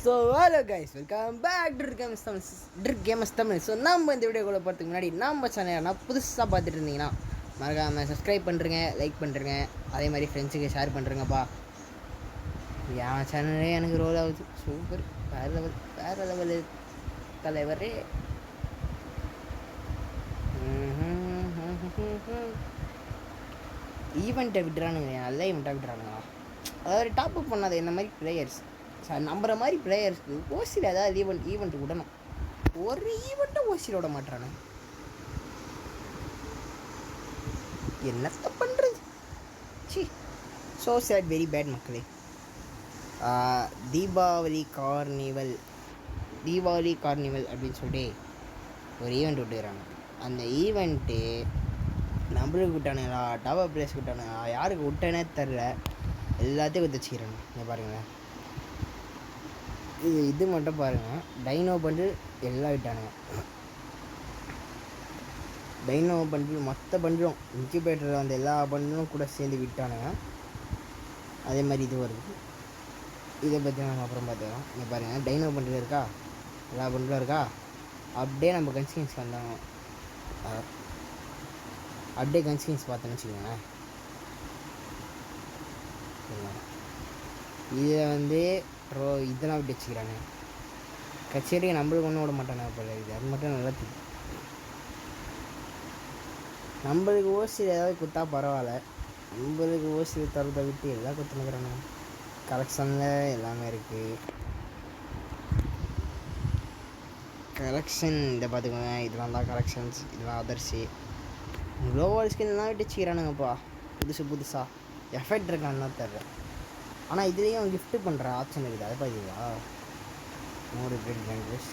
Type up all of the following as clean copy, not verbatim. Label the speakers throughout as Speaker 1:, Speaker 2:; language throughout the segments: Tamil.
Speaker 1: So hello guys, welcome back to Games Tamil. So நம்ம இந்த வீடியோக்குள்ளே போகிறதுக்கு முன்னாடி நம்ம சேனல் புதுசாக பார்த்துட்டு இருந்தீங்கன்னா மறக்காமல் சப்ஸ்கிரைப் பண்ணுறேங்க, லைக் பண்ணுறேங்க, அதே மாதிரி ஃப்ரெண்ட்ஸுக்கு ஷேர் பண்ணுறேங்கப்பா. என் சேனலே எனக்கு ரோல் ஆகுது. சூப்பர், வேறு லெவலு தலைவரே. ஈவெண்ட்டை விட்டுறானுங்க, நல்ல ஈவெண்ட்டாக விட்டுறானுங்களா. அதாவது டாப் அப் பண்ணாத என்ன மாதிரி பிளேயர்ஸ், நம்புற மாதிரி பிளேயர்ஸ்க்கு ஓசியில் ஏதாவது ஈவெண்ட் விடணும். ஒரு ஈவெண்ட்டும் ஓசியில் விட மாட்டானு, என்னத்த பண்ணுறது? சி, ஸோ சேட், வெரி பேட் மக்களே. தீபாவளி கார்னிவல் அப்படின்னு சொல்லிட்டு ஒரு ஈவெண்ட் விட்டுக்கிறாங்க. அந்த ஈவெண்ட்டு நம்மளுக்கு விட்டானுங்களா, டாப் அப் பிளேஸ் விட்டானுங்களா, யாருக்கு விட்டனே தெரில, எல்லாத்தையும் குதிச்சுக்கிறாங்க. இங்கே பாருங்களேன், இது மட்டும் பாருங்கள். டைனோ பண்டில் எல்லாம் விட்டானுங்க. டைனோ பண்டில் மொத்த பண்டிலும் இன்குபேட்டரில் வந்து எல்லா பண்டிலும் கூட சேர்ந்து விட்டானுங்க. அதே மாதிரி இது வருது. இதை பற்றி நம்ம அப்புறம் பார்த்துக்கலாம். இங்கே பாருங்கள், டைனோ பண்டில் இருக்கா, எல்லா பண்டிலும் இருக்கா. அப்படியே நம்ம கன்ஸ்கின்ஸ் வந்தாங்க, அப்படியே கன்ஸ்கின்ஸ் பார்த்தோன்னு வச்சுக்கோங்களேன். இதை வந்து இதெல்லாம் விட்டு வச்சுக்கிறாங்க. கச்சேரியை நம்மளுக்கு ஒன்றும் விட மாட்டாங்க போல இது. அது மட்டும் நல்லா தெரியும். நம்மளுக்கு ஓசியில் ஏதாவது குத்தா பரவாயில்ல, நம்மளுக்கு ஓசியில் தரதை விட்டு எல்லாம் குத்துனுக்குறாங்க. கலெக்ஷனில் எல்லாமே இருக்குது. கலெக்ஷன் இதை பார்த்துக்கோங்க, இதெல்லாம் தான் கலெக்ஷன்ஸ், இதெல்லாம் அதர்ஸு. குளோபல் ஸ்கின்லாம் விட்டு வச்சுக்கிறானுங்கப்பா, புதுசாக எஃபெக்ட் இருக்கான்னு தான் தெரில. ஆனால் இதுலேயும் கிஃப்ட்டு பண்ணுற ஆப்ஷன் இருக்குது, அதை பார்த்தீங்களா? நோடு பிரெட் பேங்கர்ஸ்,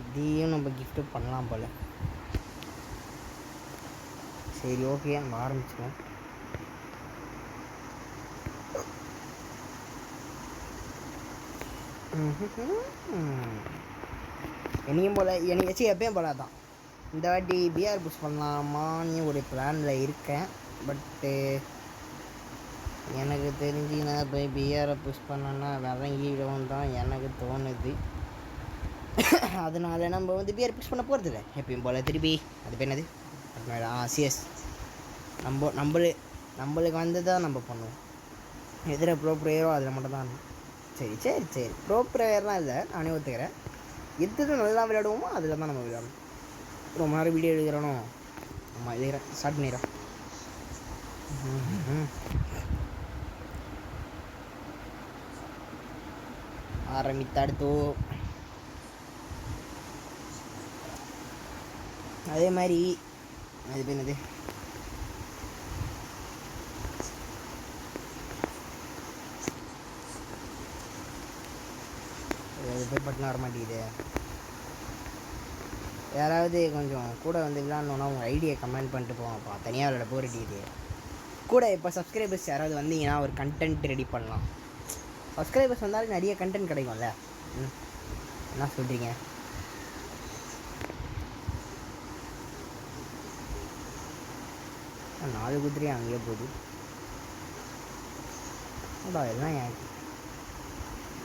Speaker 1: இதையும் நம்ம கிஃப்ட்டு பண்ணலாம் போல். சரி, ஓகே, நம்ம ஆரம்பிச்சிடுவோம். என்னையும் போல் எனக்கு எப்பயும் போல தான் இந்த வாட்டி பிஆர் புஷ் பண்ணலாமான்னு ஒரு பிளானில் இருக்கேன். பட்டு எனக்கு தெரிஞ்சுன்னா போய் பிஆரை புஷ் பண்ணோன்னா விளங்கிடும் தான் எனக்கு தோணுது. அதனால நம்ம வந்து பிஆர் புஷ் பண்ண போகிறதில்ல எப்பயும் போல். திருப்பி அது பேர் என்னது, சிஎஸ் நம்மளுக்கு வந்து தான் நம்ம பண்ணுவோம். எதிர ப்ரோ ப்ளேயரோ அதில் மட்டும் தான். சரி, ப்ரோ ப்ளேயர்லாம் இல்லை, நானே ஒத்துக்கிறேன். எது நல்லா விளையாடுவோமோ அதில் தான் நம்ம விளையாடணும். ரொம்ப நேரம் வீடியோ எடுக்கிறோனோ, ஆமாம் எழுதுகிறேன், ஸ்டார்ட் பண்ணிடுறேன். ஆரம்பித்தாடுத்தோ. அதே மாதிரி அது பேர் என்னது, போய் பட்டினா வர மாட்டேங்குது. யாராவது கொஞ்சம் கூட வந்து விளாட்ணுன்னா உங்கள் ஐடியை கமெண்ட் பண்ணிட்டு போவாங்கப்பா. தனியாக விளையாட போர் அடிக்குது. கூட இப்போ சப்ஸ்கிரைபர்ஸ் யாராவது வந்தீங்கன்னா ஒரு கண்டென்ட் ரெடி பண்ணலாம். சப்ஸ்கிரைபர்ஸ் வந்தாலும் நிறைய கண்டென்ட் கிடைக்கும்ல. என்ன சொல்கிறீங்க? நாலு குதிரை அங்கேயே போகுது.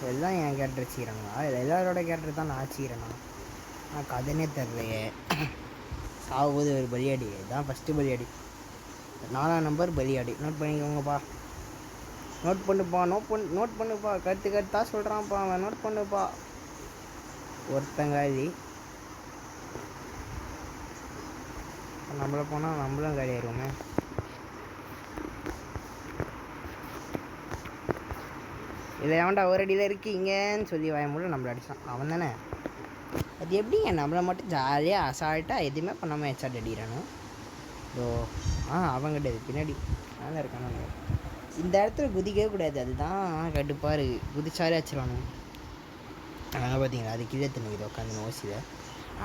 Speaker 1: எல்லாம் என் கேரக்டர் வச்சுக்கிறாங்களா, இல்லை எல்லாரோட கேரக்டர் தான் நான் வச்சுக்கிறேன்னா? நான் கதைனே தெரிலையே. சாகும்போது ஒரு பலியாடி, இதுதான் ஃபஸ்ட்டு பலியாடி, 4ஆம் நம்பர் பலியாடி. நோட் பண்ணிக்கோங்கப்பா, நோட் பண்ணுப்பா. கருத்தா சொல்கிறான்ப்பா அவன், நோட் பண்ணுப்பா. ஒருத்தங்காலி நம்மளை போனால் நம்மளும் காலி ஆயிடுவோமே. இல்லை எவன்டா ஒரு அடியில் இருக்கீங்கன்னு சொல்லி வாயமுள்ள நம்மளை அடித்தான் அவன் தானே. அது எப்படிங்க நம்மளை மட்டும் ஜாலியாக அசால்ட்டாக எதுவுமே பண்ணாமல் ஹெட்ஷாட் அடிக்கிறானு? அவன் கிடையாது, பின்னாடி நல்லா இருக்கானு. இந்த இடத்துல குதிக்கவே கூடாது, அதுதான் கடுப்பாக இருக்குது. குதிச்சாலே வச்சிருவானு. அதனால் பார்த்தீங்களா, அது கீழே தின்னுக்குது உட்காந்து ஓசியில்.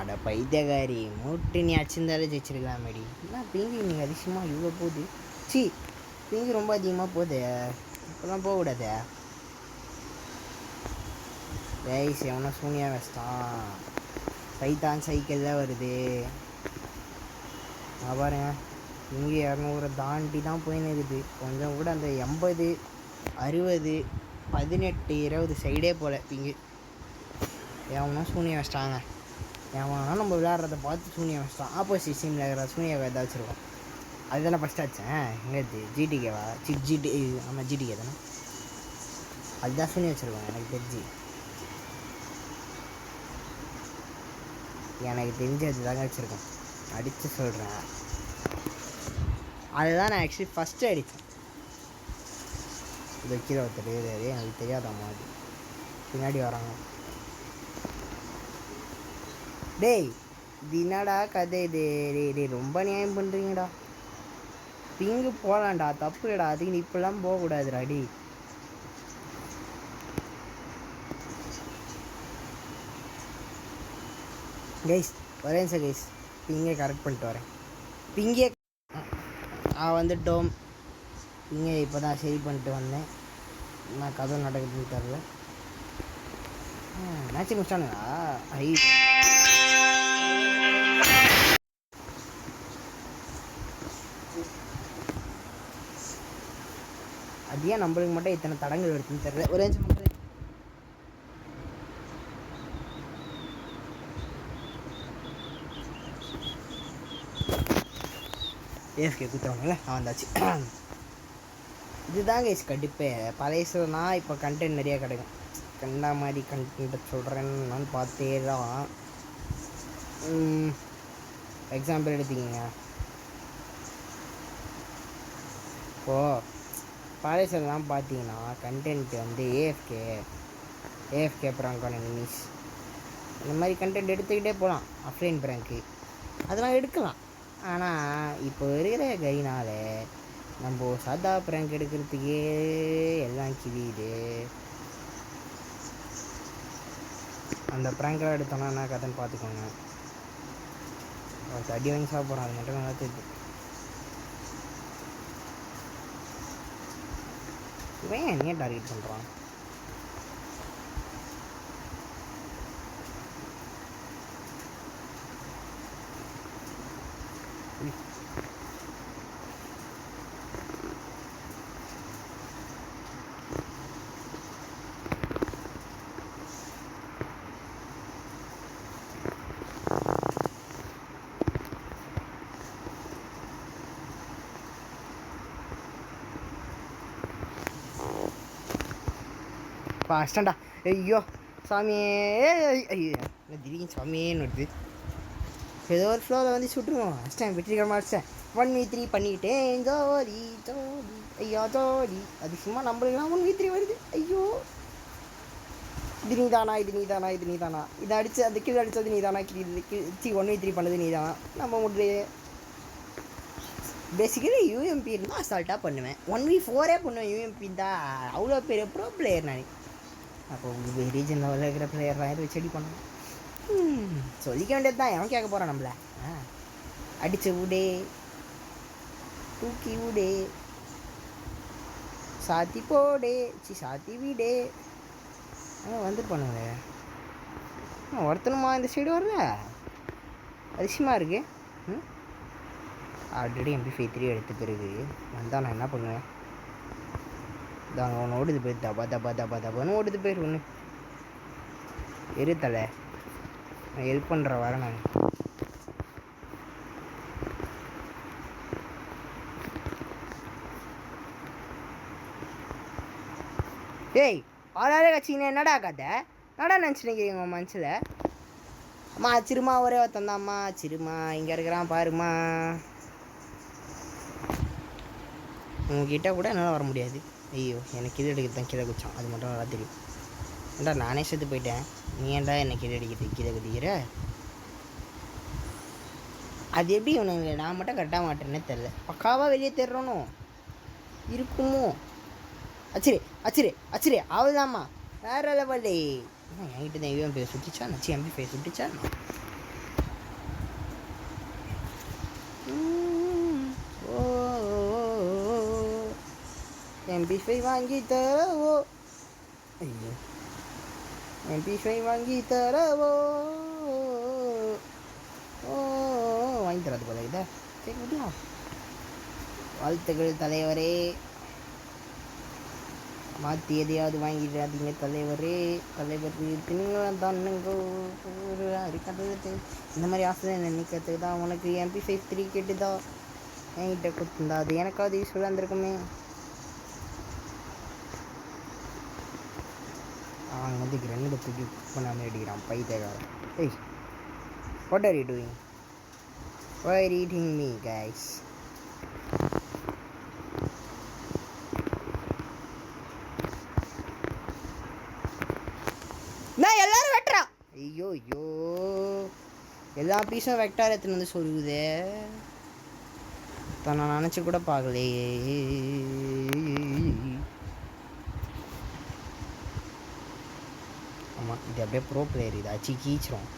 Speaker 1: அட பைத்தியகாரி, மூட்டு நீ அச்சிருந்தாலே ஜெயிச்சிருக்கலாம் மேடி. என்ன பிங்கி நீங்கள் அதிகமாக இவ்வளோ போகுது? பிங்கி ரொம்ப அதிகமாக போகுது, இப்போலாம் போகக்கூடாது. ரைஸ் எவனா சூனியா வச்சிட்டான். சைத்தான் சைக்கிளில் வருது பாருங்க. இங்கே 200 தாண்டி தான் போயின்னு இருக்குது. கொஞ்சம் கூட அந்த 80 60 18 20 சைடே போல் பிங்கு. எவனும் சூனியம் வச்சிட்டாங்க. எவனா நம்ம விளையாடுறத பார்த்து சூனியம் வச்சிட்டான். ஆப்போசிட் டீமில் இருக்கிற சூனியம் எதாவது வச்சுருக்கோம். அதுதானே ஃபஸ்ட் ஆச்சேன். எங்கே ஜிடிகேவா? ஜிடி. ஆமாம் ஜிடிகே தானே. அதுதான் சூனியம் வச்சுருக்கோம் எனக்கு தெரிஞ்சு. அதுதாங்க வச்சுருக்கேன். அடித்து சொல்கிறேன். அதுதான் நான் ஆக்சுவலி ஃபஸ்ட்டு அடித்தேன். இது கீழே ஒருத்தர் எனக்கு தெரியாதாம்மா. அது பின்னாடி வராங்க. டேய் இது என்னடா கதை இது? டே ரொம்ப நியாயம் பண்ணுறீங்கடா. பிங்கு போகலான்டா, தப்புடா. அதுக்கு நீ இப்பெல்லாம் போகக்கூடாதுடா. டி கைஸ் வரேன் சார் கைஸ். பிங்கே கரெக்ட் பண்ணிட்டு வரேன். பிங்கே வந்து டோம் பிங்கே இப்போ தான் சரி பண்ணிட்டு வந்தேன். நான் கதை நடக்குதுன்னு தெரில. மேட்ச் முடிச்சிட்டானுங்களா? அது ஏன் நம்மளுக்கு மட்டும் இத்தனை தடங்கள் எடுத்துன்னு தெரியல. ஒரு நிமிஷம் மட்டும். ஏஎஃப்கே குத்துறவங்கள நான் வந்தாச்சு. இதுதாங்க இஸ் கண்டிப்பே. பழையசுனா இப்போ கண்டென்ட் நிறையா கிடைக்கும். கண்டா மாதிரி கண்டென்ட் சொல்கிறேன்னு பார்த்தே தான். எக்ஸாம்பிள் எடுத்துக்கிங்க. இப்போது பழையசுலாம் பார்த்தீங்கன்னா கண்டென்ட் வந்து ஏஎஃப்கே ப்ராங்கான எனிமீஸ் இந்த மாதிரி கண்டென்ட் எடுத்துக்கிட்டே போகலாம். அஃப்லைன் ப்ராங்க்கு அதெல்லாம் எடுக்கலாம். ஆனால் இப்போ இருக்கிற கைனால் நம்ம சாதா ப்ராங்க் எடுக்கிறதுக்கே எல்லாம் கிழியுது. அந்த ப்ராங்கெலாம் எடுத்தோன்னா என்ன கதைன்னு பார்த்துக்கோங்க. அடி வாங்கி சாப்பிட்றோம். அது மட்டும் நல்லா தெரியுது. இவன் என்னையே டார்கெட் பண்ணுறான். அஷ்டண்டா. ஐயோ சாமியே. ஐயோ திடீர்னு சாமியேன்னு வருது. ஏதோ ஒரு ஃப்ளோவில் வந்து சுட்டுருவோம். அஷ்டம் வெற்றிகரமாக அடிச்சேன். 1v3 பண்ணிட்டேன். ஜோலி ஜோலி ஐயா ஜோலி. அது சும்மா நம்மளுக்குலாம் 1v3 வருது. ஐயோ இது நீ தானா இதை அடித்து அந்த கீழே அடித்தது நீ தானா? 1v3 பண்ணது நீ தானா? நம்ம முடியல. பேசிக்கலி யூஎம்பி இருந்தால் அசால்ட்டாக பண்ணுவேன். 1v4 பண்ணுவேன். யூஎம்பி தான் அவ்வளோ பெரிய ப்ரோ பிளேயர் நான். அப்போ ரீஜன் லெவலில் இருக்கிற பிளேயர்லாம் எது வச்சு அடி பண்ணணும் சொல்லிக்க வேண்டியது தான். எவன் கேட்க போகிறான் நம்மளை? அடிச்சு விடே, தூக்கி விடே, சாத்தி போடே, சாத்தி விடே. வந்து பண்ணுங்களே. ஒருத்தனுமா இந்த சைடு வரல? அதிசயமாக இருக்கு. ஆல்ரெடி MP53 எடுத்த பிறகு வந்தால் நான் என்ன பண்ணுவேன்? இதாங்க ஒன்று ஓடுது போய் தபான்னு ஓடுது போயிரு. ஒன்று தலை நான் ஹெல்ப் பண்ணுற வர நான். ஏய் ஆளாலே கட்சிங்க என்னடா கதை? நடா நினச்சிருக்கீங்க உன் மனசில்? அம்மா சிறுமா ஒரே ஒருத்தந்தாம்மா. சிறுமா இங்கே இருக்கிறான் பாருமா. உங்ககிட்ட கூட என்னால் வர முடியாது. ஐயோ எனக்கு கீழே அடிக்கிறது தான் கீழே குச்சான். அது மட்டும் நல்லா தெரியும். ஏன்டா நானே செத்து போயிட்டேன். நீ ஏன்டா என்னை கீழே அடிக்கிறது கீழே குதிக்கிற? அது எப்படி உனக்கு நான் மட்டும் கரெக்டாக மாட்டேன்னே தெரில. பக்காவாக வெளியே தேடுறோனோ இருக்குமோ? அச்சிரி அவ்வளோதாம்மா. வேற லெவலே. என்கிட்ட தான் யூஎம்பி சுட்டிச்சா நச்சு MP5 சுட்டிச்சா. MP5 வாங்கி தரவோ. ஐயோ MP5 வாங்கி தரவோ. வாங்கி தராது போல இதை. சரி விடலாம். வாழ்த்துக்கள் தலைவரே. மாற்றி எதையாவது வாங்கிடாதீங்க தலைவரே. தலைவர் தின்னுங்கோ இருக்காது. இந்த மாதிரி ஆசை நினைக்கிறதுக்கு தான் உனக்கு MP53 கேட்டுதா என்கிட்ட கொடுத்துருந்தா அது எனக்காவது யூஸ்ஃபுல்லாக இருந்திருக்குமே. அவன் வந்து கிரனேட் தூக்கி குக் பண்ணாமல் அடிக்கிறான் பைத்தியக்காரன். ஏய், what are you doing? Why are you eating me, guys? நான் எல்லாரும் வெட்டுறான். ஐயோ ஐயோ, எல்லா பீஸும் வெக்டார் எடுத்துன்னு வந்து சொல்லுதே. இப்போ நான் நினச்சி கூட பார்க்கலையே. ஆமாம், இது அப்படியே ப்ரோ பிளேயர். இது அச்சு கீச்சிரும்.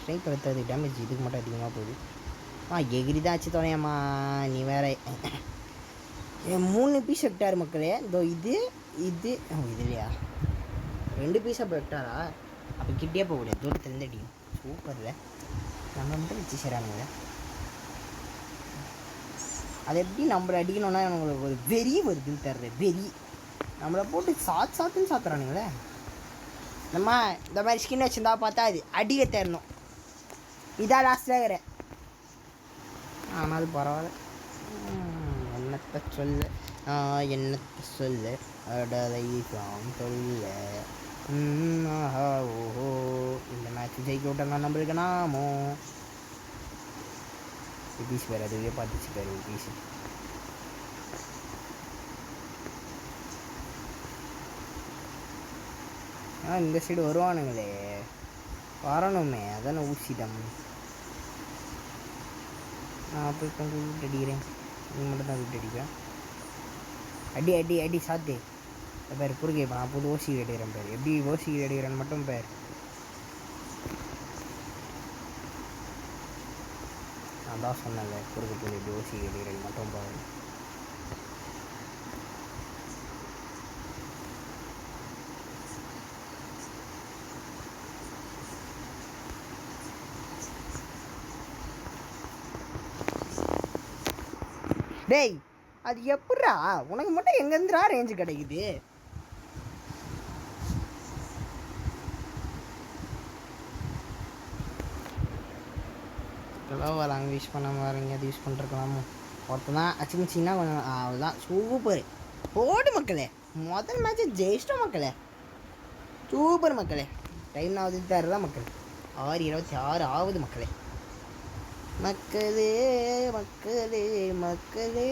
Speaker 1: ஸ்ட்ரைக் படுத்தாது, டேமேஜ் இதுக்கு மட்டும் அதிகமாக போகுது. எகிரி தான் ஆச்சு தோணையம்மா, நீ வேற. 3 பீஸ் வெக்டார் மக்களே. இதோ இது இது இது இல்லையா, 2 பீஸாக வெக்டாரா? அப்போ கிட்டே போகக்கூடாது, தூரத்துலேருந்து அடிக்கும். சூப்பரில் நம்ம மட்டும் வச்சு சேரானுங்க. அது எப்படி நம்மளை அடிக்கணும்னா நம்மளுக்கு ஒரு வெறி வருதுன்னு தர்ற வெறி. நம்மளை போட்டு சாத்துன்னு சாத்துறானுங்களே. நம்ம இந்த மாதிரி ஸ்கின் வச்சுருந்தா பார்த்தா அது அடிக்க தரணும். இதான் லாஸ்ட்டில் இருக்கிறேன். ஆனால் அது பரவாயில்ல. என்னத்தை சொல்ல, என்னத்தை சொல்ல, அடலை சொல்ல. ஆஹா ஓஹோ, இந்த மேட்ச் ஜெயிக்க விட்டா நம்மளுக்கு நாமோ பீஸ் வேறு அதுவே பார்த்துச்சு பேர் ஒரு பீஸு. இந்த சைடு வருவானுங்களே, வரணுமே, அதானே ஊசிடம். நான் போய் கொஞ்சம் விட்டு அடிக்கிறேன், நீ மட்டும் தான் விட்டு அடிப்பேன். அடி அடி அடி சாத்து பேர் குறுக்கே. இப்போ நான் புது ஓசி அடிக்கிறேன் பேர். எப்படி ஓசி அடிக்கிறேன்னு மட்டும் பேர். நான் தான் சொன்னேன்ல, குறுக்கு போய் எப்படி ஓசி அடிக்கிறேன்னு மட்டும் பாரு. டேய், அது எப்படா உனக்கு மட்டும் எங்கேருந்துடா ரேஞ்சு கிடைக்குது? எவ்வளோ லாங் யூஸ் பண்ணாமல் வரீங்க, அது யூஸ் பண்ணிருக்கலாமோ. ஒருத்தர் தான் அச்சுமிச்சிங்கன்னா கொஞ்சம் அவ்வளோதான். சூப்பர் போடு மக்களே, முதல் மேட்ச்சு ஜெயிச்சிட்டோம் மக்களே. சூப்பர் மக்களே. டைம் ஆகுது தரல மக்கள். 6:26 ஆகுது மக்களே. மக்களே மக்களே மக்களே.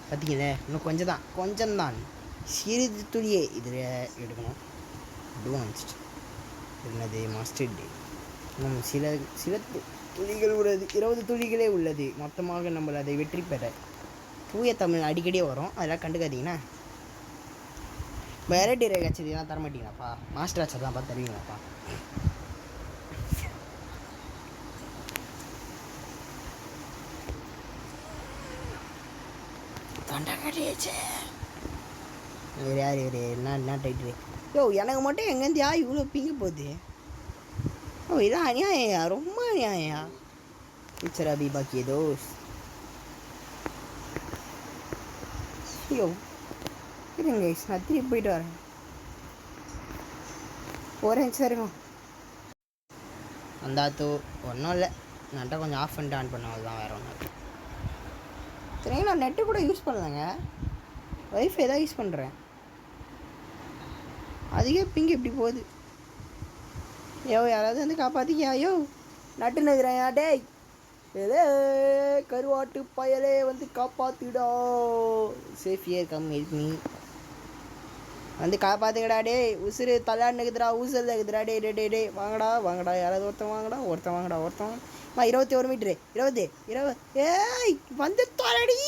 Speaker 1: பார்த்தீங்களே, இன்னும் கொஞ்சம்தான் சிறிது துளியே இதில் எடுக்கணும். அட்வான்ஸ்ட் என்னது மாஸ்டர் டே. இன்னும் சில துளிகள் உள்ளது, 20 துளிகளே உள்ளது மொத்தமாக. நம்மளை அதை வெற்றி பெற தூய தமிழ் அடிக்கடியே வரும், அதெல்லாம் கண்டுக்காதீங்கண்ணா. வெரைட்டி ரே கட்சிதான் தரமாட்டீங்களாப்பா, மாஸ்டர் ஆச்சர் தான் பார்த்து தருவீங்களாப்பா. வேறு யார் வேறு என்ன டைட்டு? யோ, எனக்கு மட்டும் எங்கேருந்தியா இவ்வளோ பிங்க போகுது? ஓ, இதான் அநியாயா, ரொம்ப அநியாயா. டீச்சர் அபி பாக்கி ஏதோ. ஐயோ இருங்க, நான் திருப்பி போயிட்டு வரேன். ஒரு நிமிஷம் இருங்க. அந்தாத்தோ ஒன்றும் இல்லை, நட்டை கொஞ்சம் ஆஃப் பண்ணிட்டு ஆன் பண்ண தான், வேறு ஒன்றும் இல்லை. சரிங்க, நான் நெட்டு கூட யூஸ் பண்ணலைங்க, வைஃபை தான் யூஸ் பண்ணுறேன். அதிக பிங்க் எப்படி போகுது? யோ, யாராவது வந்து காப்பாற்றிக்கியா? யோ, நட்டு நகுறேன் டேய். ஏதே கருவாட்டு பயலே வந்து காப்பாற்றிடா. சேஃபியர் கம் ஹெல்ப் மீ, வந்து காப்பாற்றுங்கடா டே. உசுறு தள்ளாண்டுக்குதுடா, ஊசல் இருக்குதுடா டே. டே டே வாங்கடா யாராவது ஒருத்தன் வாங்கடா. 21 மீட்ரு 20. ஏய், வந்து தொலைடி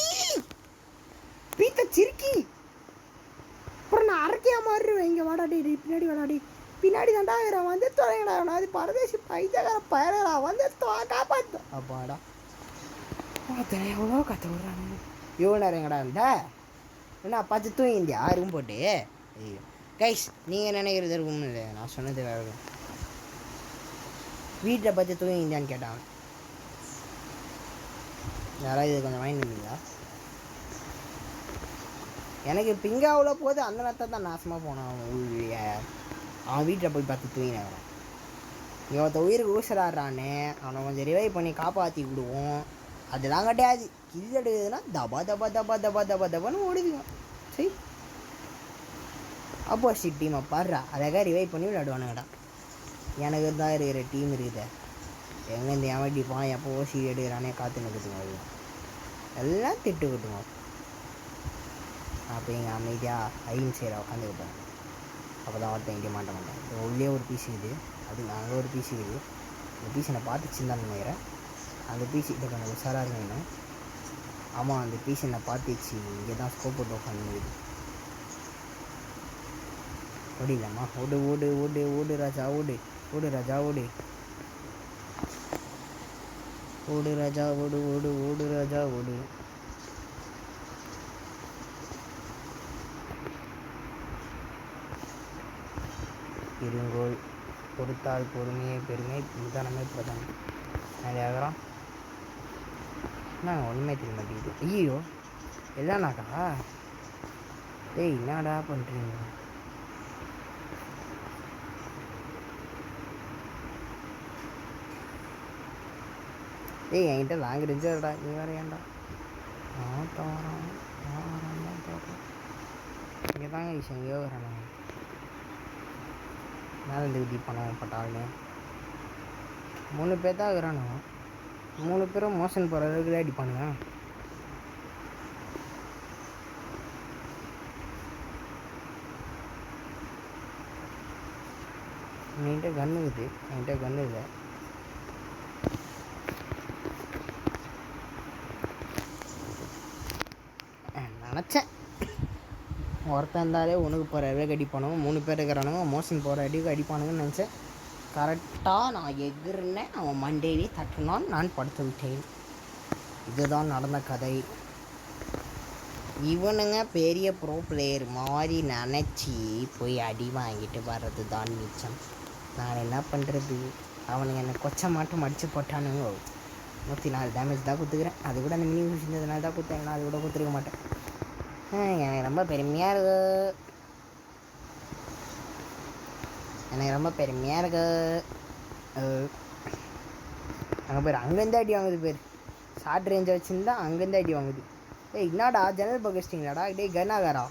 Speaker 1: பீத்த சிரிக்கி. அப்புறம் நான் அரக்கையா மாறிடுவேன். இங்கே வாடாடி, பின்னாடி தாண்டா இருக்கிறேன். வந்து தொலைங்கடா, அது பரதேசி பைத்தியக்கார பயலடா. வந்து காப்பாற்று. அப்பாடா, எவ்வளோ கற்று விட்றாங்க. இவ்வளோ எங்கடா இருந்தா என்ன பார்த்து தூங்கிந்தியா ரூம் போட்டு? ஐயோ கைஸ் நீங்கள் நினைக்கிறது ரூம் இல்லை, நான் சொன்னது வேறு. வீட்டில் பார்த்து தூங்கிந்தியான்னு கேட்டான். யாராவது இது கொஞ்சம் வாங்கி இருந்தீங்களா? எனக்கு பிங்காவில் போது அந்த நேரத்தில் தான் நாசமாக போனான். அவன் வீட்டில் போய் பார்த்து தூங்கினவன். இவத்த உயிருக்கு ஊசலாடுறானே, அவனை கொஞ்சம் ரிவைவ் பண்ணி காப்பாற்றி விடுவோம். அதெல்லாம் கிடையாது. கில் எடுக்குதுன்னா தபா தபா தபா தபா தபா தபான்னு ஓடுதுங்க. சரி ஆப்போசிட் டீமை பாடுறா அழகாக ரிவைவ் பண்ணி விளையாடுவானுங்கடா. எனக்கு தான் இருக்கிற டீம் இருக்குது. எங்கேருந்து எவடிப்பான் எப்போ ஓசி எடுக்கிறானே காற்று நிற்குதுங்க. எல்லாம் திட்டு விட்டுங்க. அப்போ எங்கள் அமைதியாக ஐன்சேராக உட்காந்துக்கிட்டோம். அப்போ தான் ஒருத்தன் இங்கே மாட்ட மாட்டேன். உள்ளே ஒரு பீஸ் இருக்குது, அது அங்கே ஒரு பீஸ் இருக்குது. அந்த பீஸ் என்னை பார்த்துச்சுன்னு தான் நினைக்கிறேன். அந்த பீஸ் இதை கொஞ்சம் உஷாராக இருக்கணும். ஆமாம் அந்த பீஸ் என்னை பார்த்துச்சு. இங்கே தான் ஸ்கோப் போட்டு உட்காந்துருக்குது. ஓடிடலாமா? ஓடு ஓடு ஓடு ஓடு ராஜா ஓடு, ஓடு ராஜா ஓடு, ஓடு ராஜா ஓடு ஓடு ஓடு ராஜா ஓடு. இருங்கோல் பொறுத்தால் பொறுமையே பெருமை நிதானமே பிரதானம். நிறைய ஆகிறோம் நான் ஒன்றுமே தெரிய மாட்டேங்குது. ஐயோ எல்லாம்னாக்கா டேய் என்னடா பண்ணுறீங்க? ஏய் என்கிட்ட லாங் ரேஞ்சாடா, நீ வேறு ஏன்டா? தோறோம் தான் தோறோம். இங்கே தாங்க விஷயம் எங்கேயோ வரானு மேலே இருந்து விதி பணம் பட்டாலுமே 3 பேர் தான் இருக்கிறானு. 3 பேரும் மோஷன் போகிற அளவுக்கு தான் அடிப்பானுங்க. என்கிட்ட கன்று இருக்குது, என்கிட்ட கன்று இல்லை. நினச்சேன் ஒருத்தன் இருந்தாலே உனக்கு போகிற அளவுக்கு அடிப்பானுங்க. 3 பேர் இருக்கிறானுங்க மோஷன் போகிற அடிவுக்கு அடிப்பானுங்கன்னு நினச்சேன். கரெக்டாக நான் எகிர்னேன், அவன் மண்டேலி தட்டினான், நான் படுத்து விட்டேன். இதுதான் நடந்த கதை. இவனுங்க பெரிய ப்ரோ பிளேயர் மாதிரி நினச்சி போய் அடி வாங்கிட்டு வர்றது தான் மிச்சம். நான் என்ன பண்ணுறது? அவனுங்க என்னை கொச்சை மாட்டம் அடித்து போட்டானுங்க. 104 டேமேஜ் தான் கொடுத்துக்கிறேன். அது கூட அந்த மினி இருந்ததுனால தான் கொடுத்தேன். நான் அது கூட கொடுத்துருக்க மாட்டேன். எனக்கு ரொம்ப பெருமையாக இருக்கு, எனக்கு ரொம்ப பெருமையாக இருக்கு. அங்கே பேர் அங்கேருந்து அடி வாங்குது. பேர் ஷார்ட் ரேஞ்சை வச்சுருந்தா அங்கேருந்து அடி வாங்குது. ஏய் என்னடா ஜன்னல் பக்கஸ்டிங்களாடா? டே கனாகாரா?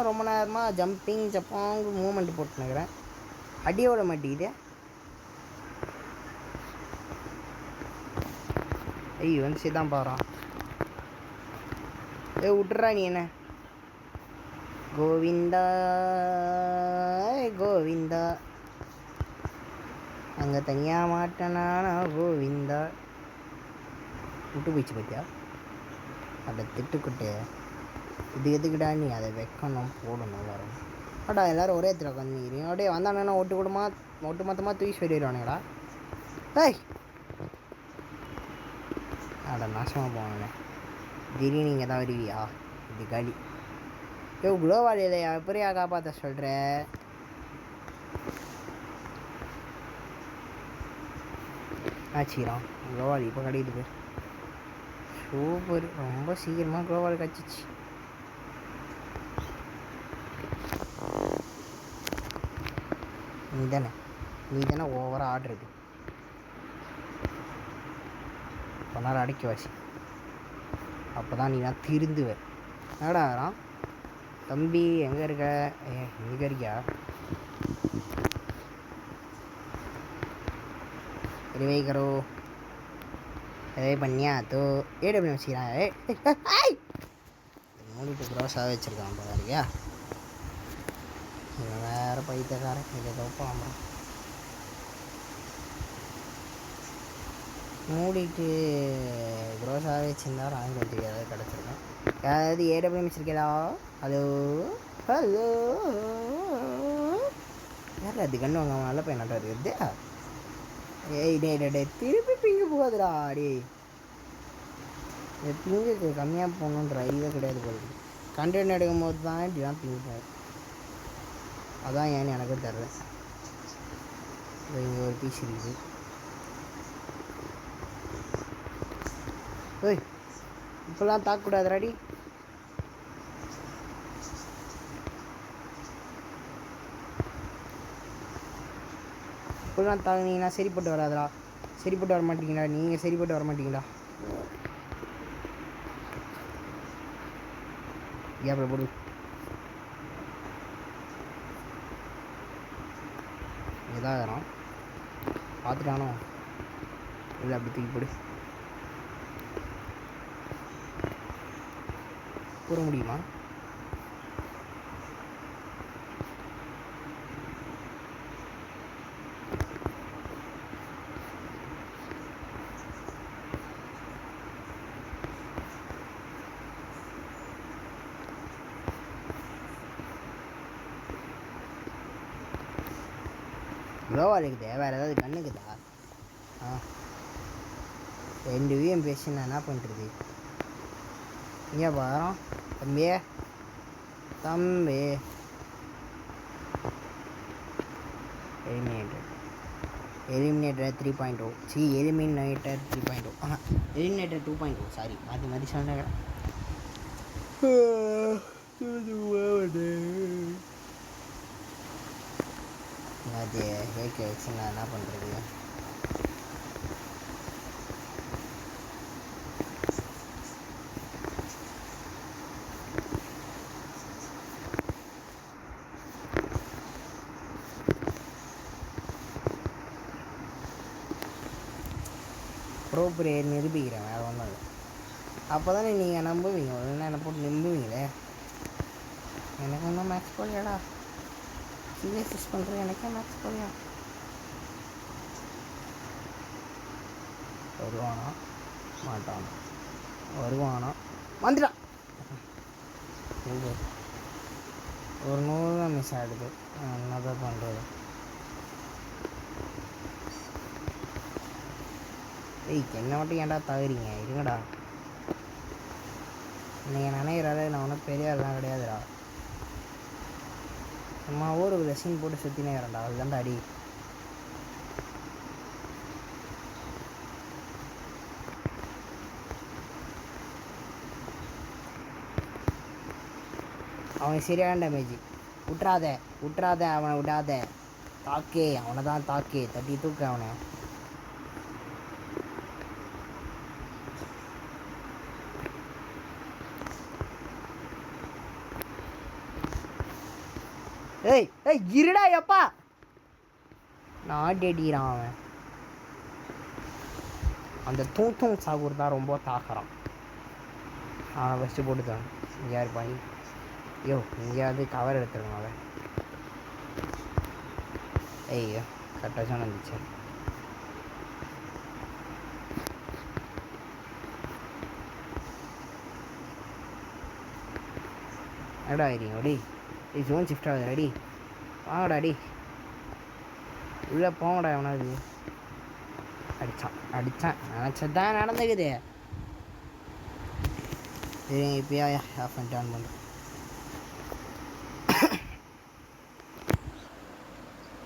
Speaker 1: ரொம்ப நேரமாக ஜம்பிங் ஜப்பாங் மூமெண்ட் போட்டுனுக்கிறேன். அடியோட மாட்டேங்குது. ஐயோ வந்து சரிதான் பாடுறான். விட்டுறா நீ என்ன? கோவிந்தா கோவிந்தா அங்கே தனியாக மாட்டேனா கோவிந்தா. விட்டு போயிடுச்சு பார்த்தியா அதை திட்டுக்கிட்டு. இது எதுக்குடா நீ அதை வைக்கணும் போடணும் வரும். அடா எல்லோரும் ஒரே இடத்துல உட்காந்துக்கிறீங்க. அப்படியே வந்தாங்கன்னா ஒட்டு மொத்தமாக தூக்கி சொல்லிடுவானுங்கடா. ஏய் அட நாசமாக போவானே. திடீர்னு நீங்கள் தான் வருவியா? இது களி. குளோவால் இல்லையா? எப்படியா காப்பாற்ற சொல்கிற? ஆச்சிக்கிறான் குளோவால் இப்போ கிடைக்குது பேர். சூப்பர், ரொம்ப சீக்கிரமாக குளோவால் கிடச்சிச்சு. நீ தானே ஓவராக ஆடுறது. கொஞ்ச நேரம் அடக்கி வாசி, அப்போ தான் நீ நான் திருந்துவேன். என்னடா தம்பி எங்கே இருக்க? எங்கே இருக்கியா? ரிவை கரோ ரிவை பண்ணியா? தோ ஏடபிள்யூ வச்சுக்கிறான். மூடிட்டு க்ரோஸாக வச்சுருக்கான் போல இருக்கியா? வேறு பைத்தியக்காரன் இதை தோப்பான். மூடிட்டு க்ரோஸாக வச்சுருந்தா ராங் வந்துட்டு ஏதாவது கிடச்சிருக்கேன். யாராவது ஏடபிள்யூ வச்சுருக்கீங்களா? ஹலோ ஹலோ யார் அது? கண்ணு வாங்க நல்ல பையன் நட்டா இருக்குது. ஏய் டே டே திருப்பி பிங்கு போகாதுடா. டே பிங்குக்கு கம்மியாக போகணுன்ற ஐடியா கிடையாது போகுது. கண்டென்ட் எடுக்கும் போது தான் இப்படிலாம் பிங்கு போகும். அதான் ஏன்னு எனக்கு தெரில. இங்கே ஒரு பீஸ் இருக்குது. ஓய் இப்போல்லாம் தாக்கக்கூடாது ரெடி. இப்போல்லாம் தாக்குனீங்கன்னா சரிப்பட்டு வராதா? சரிப்பட்டு வர மாட்டீங்களா? நீங்கள் சரிப்பட்டு வர மாட்டீங்களா? கேப்பில் போடு. இதாகிறான் பார்த்துட்டானோ இல்லை? அப்படி தூக்கி போடு. கூற முடியுமா? க்ளோவாக இருக்குது. வேறு ஏதாவது கண்ணுக்குதா? ஆ 2 விஎம் பேசி நான் என்ன பண்ணுறது? இங்கே வரோம் தம்பி. தம்பி எலிமினேட்டர் 3.0. எலிமினேட்டர் 3.0. எலிமினேட்டர் 2.0. சாரி, மாற்றி சொன்னேன். அது ஹேக்க வச்சு நான் என்ன பண்ணுறது? ப்ரோ பிளேயர் நிரூபிக்கிறேன், வேறு ஒன்றும் இல்லை. அப்போ தானே நீங்கள் நம்புவீங்க. ஒன்று என்ன போட்டு நம்புவீங்களே. எனக்கு ஒன்றும் மேட்ச் போலியாடா. சீரியஸ் பண்ணுறேன். எனக்கே மேட்ச் போலியா? வருவானா மாட்டானா? வருவானா? வந்துட்டான். ஒரு 100 தான் மிஸ் ஆகிடுது. என்ன தான் பண்ணுறது? என்ன மட்டும் ஏன்டா தகுறீங்க? இருங்கடா. நீங்கள் நினைக்கிறாரு நான் ஒன்றும் பெரிய ஆள்லாம் கிடையாதுடா. சும்மா ஊருக்குள்ள சீன் போட்டு சுற்றினே வரேன்டா. அதுதான்டா அடி. அவனுக்கு சரியான டேமேஜ். விட்றாத அவனை விடாத. தாக்கே அவனை தான் தாக்கே. தட்டி தூக்க அவனை. ஏய் இருடா எப்பா. நாடடிறான் அவன். அந்த தூத்தும் சாகூர் தான் ரொம்ப தாக்குறான். அவனை ஃபஸ்ட்டு போட்டுத்தான். இங்கே யார் பாய்? ஐயோ இங்கேயாவது கவர் எடுத்துருங்க அவன். ஐயோ கரெக்டாக வந்துச்சு. என்னடா ஆகிறீங்க? ரெடி ஜோன் ஷிஃப்ட் ஆகுது. ரெடி வாங்கடா. அடி உள்ளே போங்கடா. எவனாது அடித்தான் நினச்சதான் நடந்துக்குது. சரிங்க இப்போயா ஆஃப் பண்ணிட்டு ஆன் பண்ணுறேன்.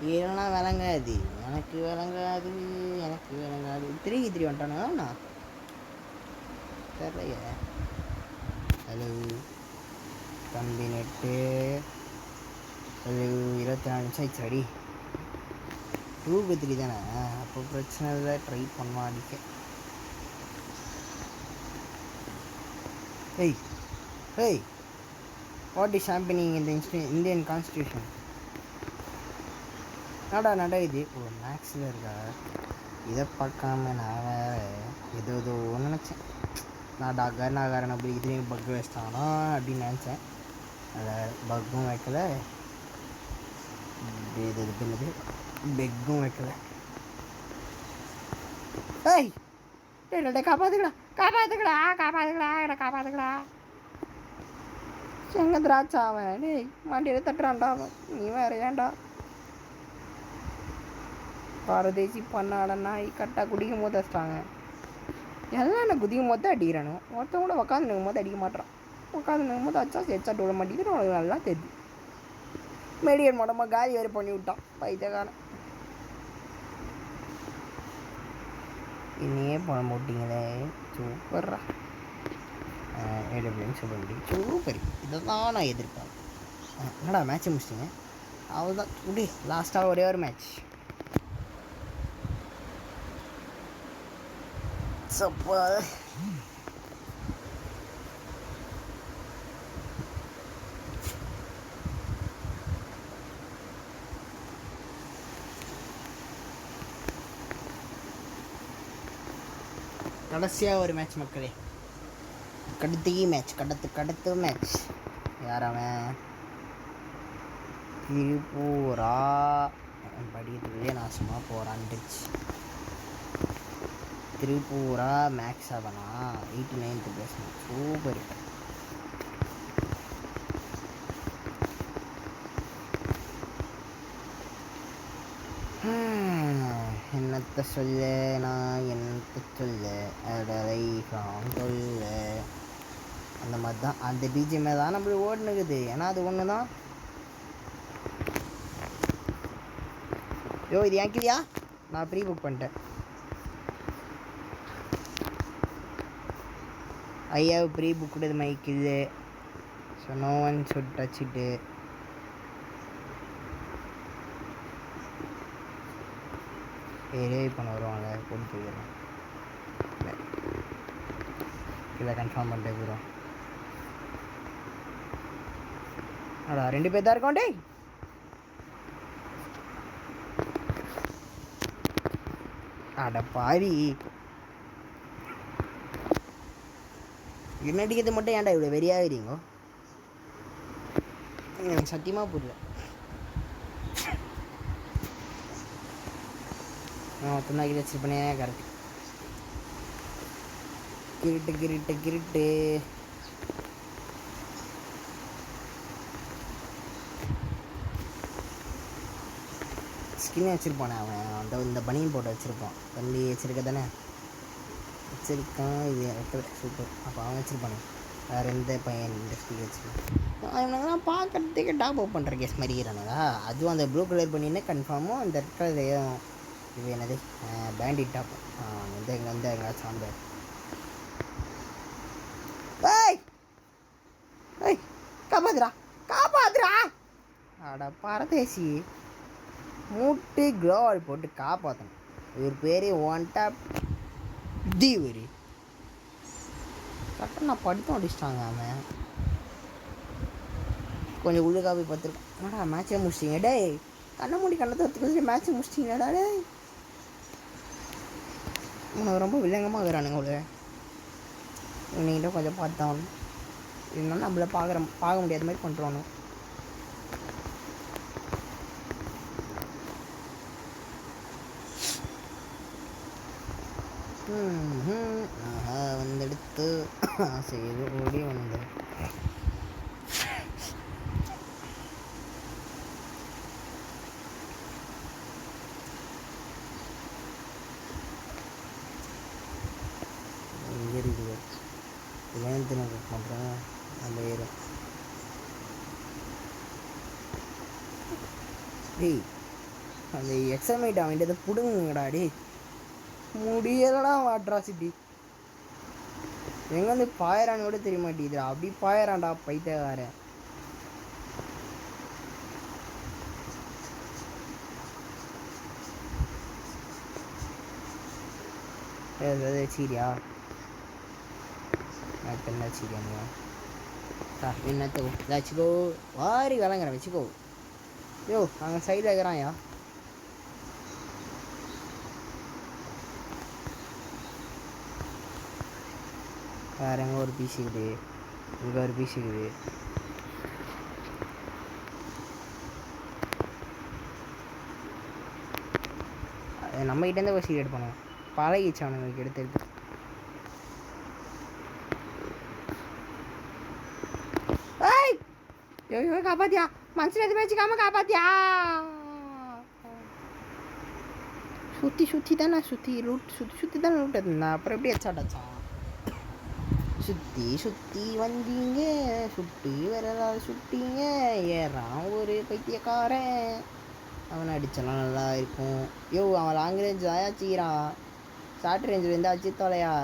Speaker 1: இதெல்லாம் விளங்காது எனக்கு. 3 வந்துட்டானுங்கண்ணா தெரியலையே. ஹலோ தம்பி நெட்டு. அது 24 நிமிஷம் ஆயிடுச்சு. ரெடி 2க்கு 3 தானே? அப்போ பிரச்சனை இல்லை. ட்ரை பண்ணுவான் அடிக்க. ஏய் வாட் இஸ் ஹேப்பனிங் இந்த இந்தியன் கான்ஸ்டியூஷன்? நடா இது ஒரு மேக்ஸில் இருக்கா? இதை பார்க்காம நான் வேறு ஏதோ நினச்சேன். நான் கர்நாகாரன் அப்படி இதுலேயும் பக் வச்சிட்டானா அப்படின்னு நினச்சேன். அதில் பக்கும் வைக்கல, இது பின்னது பெக்கும் வைக்கல. ஏய் காப்பாத்துக்கடா. எங்க திராட்சா அவன்? டேய் மாண்டியில் தட்டுறான்டா அவன். நீ வேற ஏன்டா? பாரதேசி பண்ணாட நாய் கட்டா குடிக்கும் போது வச்சிட்டாங்க. எல்லாம் என்ன குதிக்கும் போது தான் அடிக்கிறானு. ஒருத்தன் கூட உட்காந்து நிற்கும் போது அடிக்க மாட்டான். உட்காந்து நிற்கும் போது அச்சா ஹெட்ஷாட் விட மாட்டேங்குது. உனக்கு நல்லா தெரியுது. மெடியன் மொடமா காலி வேறு பண்ணி விட்டான் பைத்தியக்காரன். இன்னையே பணம் போட்டிங்களே, சூப்பர்ரா. ஏடபிள்யூன்னு சொல்ல முடியும், சூப்பர். இதை தான் நான் எதிர்பார்ப்பேன். என்னடா மேட்ச்சை முடிச்சிட்டிங்க? அவ்வளோதான் இப்படி லாஸ்ட்டாக ஒரே ஒரு மேட்ச். சப்பா கடைசியாக ஒரு மேட்ச் மக்களே. கடத்து மேட்ச். யார் அவன்? திருப்பூரா படிக்கிறதுலேயே நாசமாக போகிறான்டுச்சு. திருப்பூரா மேக்ஸ் அவனா 89th பேசணும். சூப்பர். என்னத்தை சொல்ல நான், என்னத்தை சொல்ல அடலை சொல்ல. அந்த மாதிரி தான் அந்த பிஜிஎம்மே தான் நம்மளுக்கு ஓடுனுக்குது. ஏன்னா அது ஒன்று தான். யோ இது ஏங்கிலியா? நான் ப்ரீ புக் பண்ணிட்டேன். I have pre booked my kill. So no one should touch it. ஏரியாவை பண்ண வருவாங்க போட்டு போயிடுறோம். இதை கன்ஃபார்ம் பண்ணிட்டே போயிடும். அடா 2 பேர் தான் இருக்கோம். டே அட பாவி, என்னடிக்கிறது மட்டும் ஏன்டா இவ்வளோ வெறியாகிறீங்க? எனக்கு சத்தியமாக புரியல. துணாக்கி வச்சுருப்பனே கரெக்ட். கிரிட்டு ஸ்கின் வச்சுருப்பானே அவன். அந்த இந்த பனியன் போட்டு வச்சுருப்பான். தம்பி வச்சுருக்க தானே வச்சுருக்கான். இது வைக்கல. சூப்பர். அப்போ அவன் வச்சுருப்பானே. வேறு எந்த பையன் இந்த ஸ்டிக் வச்சுருக்கான்? அவனுங்களாம் பார்க்கறதுக்கு டாப் அப் பண்ணுற கேஸ் மாதிரிக்கிறானுங்களா? அதுவும் அந்த ப்ளூ கலர் பண்ணின்னு கன்ஃபார்மும் அந்த ரெட் கலர் இது என்னது பேண்டிட் டாப். வந்து எங்கே வந்து எங்கேயாச்சும் சாம்பார். ஏய் ஏய் காப்பாத்துறா. அட பரதேசி, மூட்டு க்ளோவால் போட்டு காப்பாற்றணும். இவர் பேர் ஒன் டாப் தீவரி. கரெக்டாக நான் படுத்தும் அடிச்சிட்டாங்க. அவன் கொஞ்சம் உள்ளுக்கா போய் பார்த்துருக்கான். என்னடா மேட்சே முடிச்சிட்டிங்க? டே கண்ணை மூடி கண்ணை தோற்றுக்கு மேட்ச்சை முடிச்சிட்டிங்கடா. டே உனக்கு ரொம்ப வில்லங்கமாக இருக்கிறானுங்க. அவ்வளோ இவன்கிட்ட கொஞ்சம் பார்த்தான். இருந்தாலும் நம்மள பார்க்க முடியாத மாதிரி பண்ணுறானு. வந்தெடுத்து செய்து ஓடி வந்து இருக்குது. ஏன்னு பண்ணுறேன் அந்த ஏறும். டேய் அந்த எக்ஸாமைட் அவன்கிட்ட பிடுங்குங்கடா. டே முடியலடா அட்ராசிட்டி. எங்கே வந்து பாயிறான்னு கூட தெரிய மாட்டேங்குதுடா. அப்படி பாயிறான்டா பைத்தியக்காரன். சீரியா என்ன சீரியா என்னத்த வச்சுக்கோ. வாரி விளங்குறேன் வச்சுக்கோ. யோ அங்கே சைடில் இருக்கிறான்யா. வேறு எங்கே ஒரு பீஸ் இருக்குது, இங்கே ஒரு பீஸ் இருக்குது. நம்மகிட்டேருந்து ஒரு சீட் எடுப்பானு பழகிச்சு அவனுங்களுக்கு எடுத்து எடுத்து. ஐயோ காப்பாத்தியா, மனசில் எது வச்சுக்காம காப்பாத்தியா. சுற்றி தானே சுற்றி தானே லூட் எடுத்தான். அப்புறம் எப்படி ஹெட்ஷாட் அடிச்சான்? சுற்றி வந்தீங்க, சுட்டு விரலால் சுட்டீங்க, ஏறான் ஒரு பைத்தியக்காரன். அவனை அடிச்சலாம் நல்லா இருக்கும். யோ அவன் லாங் ரேஞ்ச் தான் வச்சுக்கிறான். ஷார்ட் ரேஞ்சில் இருந்தால் அடிச்சு தொலையா.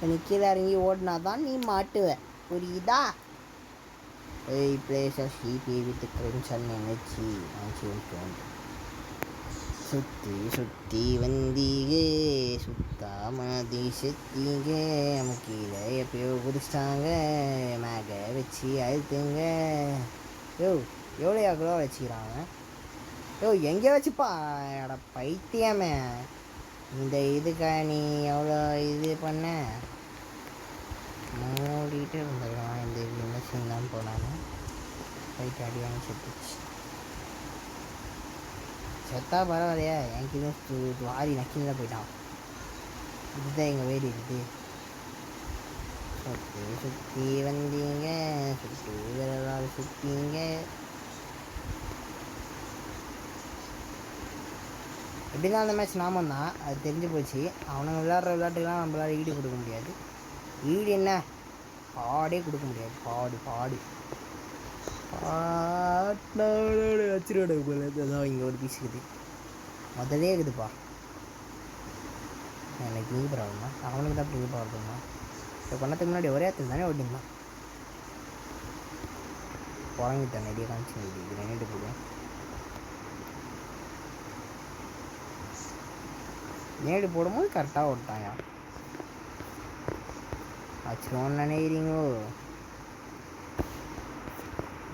Speaker 1: நீ கீழே இறங்கி ஓடினா தான் நீ மாட்டுவ, புரியுதா? ஏய் blaze CB with crimson energy சுற்றி வந்தீங்க, சுத்தாமதி செத்தீங்க, நம்ம கீழே எப்பயோ குதிச்சிட்டாங்க, மேக வச்சு அழுத்துங்க. யோ எவ்வளோ கிலோ வச்சுக்கிறாங்க? யோ எங்கே வச்சுப்பா எட பைத்தியமே. இந்த இதுக்காக நீ எவ்வளோ இது பண்ண? மூடிட்டு இருந்துருக்கான். இந்த மிஷின் தான் போனாங்க. போயிட்டு அடி வாங்கி செத்துச்சு. செத்தா பரவாயில்லையா, எனக்கு இது வாரி நக்கில போயிட்டான். இதுதான் எங்கள் வீடு இருக்குது. சுற்றி வந்தீங்க, சுற்றி விரலால் சுற்றிங்க. எப்படின்னா அந்த மேட்ச் நாம தான், அது தெரிஞ்சு போச்சு. அவனுங்க விளையாடுற விளையாட்டுக்கெலாம் நம்மளால் ஈடு கொடுக்க முடியாது. ஈடு என்ன, பாடே கொடுக்க முடியாது. பாடு வச்சிருவோட போல. அதான் இங்கே ஒரு பீஸ் இருக்குது, முதலே இருக்குதுப்பா. எனக்கு இங்கே ப்ராப்ளமா, அவனுக்கு தான் இங்கே ப்ராப்ளமா? இப்போ பண்ணத்துக்கு முன்னாடி ஒரே இடத்துல தானே ஓட்டிங்களாம். குழங்கிட்டேன் நிறைய காமிச்சு. இது நின்றுட்டு போடுவேன். நேடு போடும்போது கரெக்டாக ஓட்டாயா வச்சிருவோன்னு நினைக்கிறீங்களோ?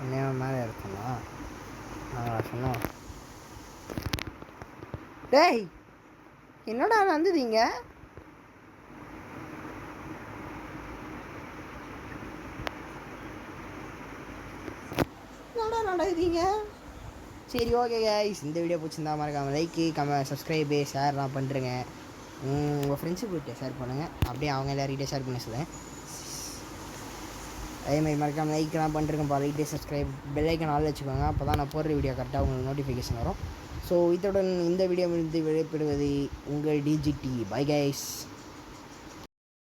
Speaker 1: என்ன மேலே இருக்குங்களா? நாங்களா சொன்னோம்? டேய் என்னடா நடந்துதீங்க? என்னடா நடக்குதுங்க? சரி ஓகே கைஸ், இந்த வீடியோ பிடிச்சிருந்தா மறக்காமல் லைக்கு சப்ஸ்கிரைபு ஷேர்லாம் பண்ணுறேங்க. உங்கள் ஃப்ரெண்ட்ஸுக்கிட்ட ஷேர் பண்ணுங்கள். அப்படியே அவங்க எல்லாருக்கிட்டே ஷேர் பண்ண சொல்லுங்கள். அதேமாதிரி மறக்காமல் லைக்லாம் பண்ணுறேங்கப்பா. லைட்டே சப்ஸ்கிரைப் பெல்லைக்கன் ஆள் வச்சுக்கோங்க. அப்போ தான் நான் போடுற வீடியோ கரெக்டாக உங்களுக்கு நோட்டிஃபிகேஷன் வரும். ஸோ இத்துடன் இந்த வீடியோ முடிந்து விடைபெறுவது உங்கள் டிஜிடி. Bye guys.